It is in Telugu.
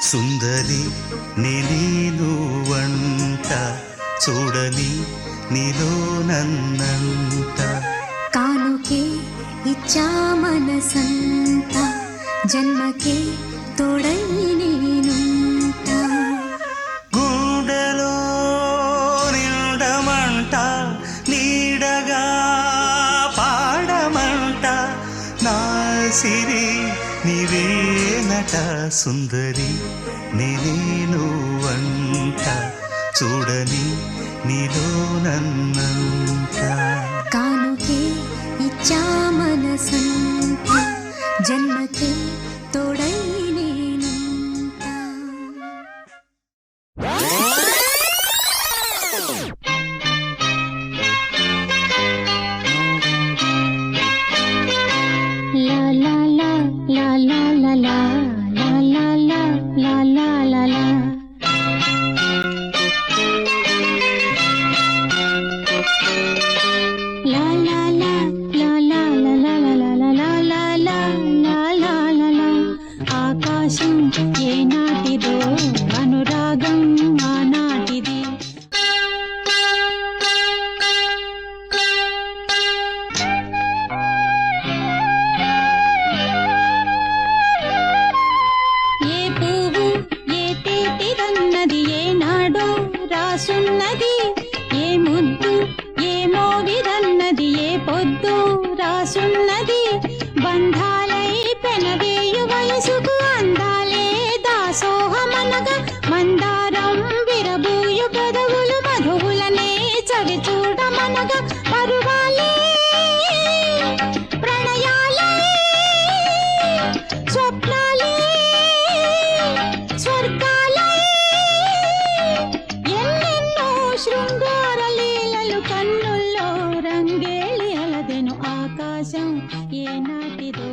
సుందరి నేను వంట చూడని నీలో నన్నంట కానుకే ఇచ్చా మనసంత జన్మకే తోడై నేనుంటా గుండెలో నిండమంట నీడగా పాడమంట నా సిరి నీవేనట సుందరి నేను వంట చూడని నీలో నన్నంట కానుకే ఇచ్చా మనసంత జన్మకే తోడై నేనుంటా లా లా లా లా లా లా లా లా లా లా లా లా లా ఆకాశం ఏనాటిదో అనురాగం ఆనాటిది ఏ పువ్వు ఏ తేటిదన్నది ఏనాడో రాసున్నది ఏ ముద్దు ఏ మోవిదన్నది ఏ పొద్దు రాసున్నది బంధాలై పెనవేయు వయసుకు అందాలే దాసోహమనగా మందారం విరబూయు పెదవులు మధువులనే చవి చూడమనగా పరువాలే ప్రణయాలే స్వప్నాలే స్వర్గాలే ఎన్నెన్నో శృంగార లీలలు కన్నుల్లో రంగేలి అలదెను ఆకాశం ఏనాటిదో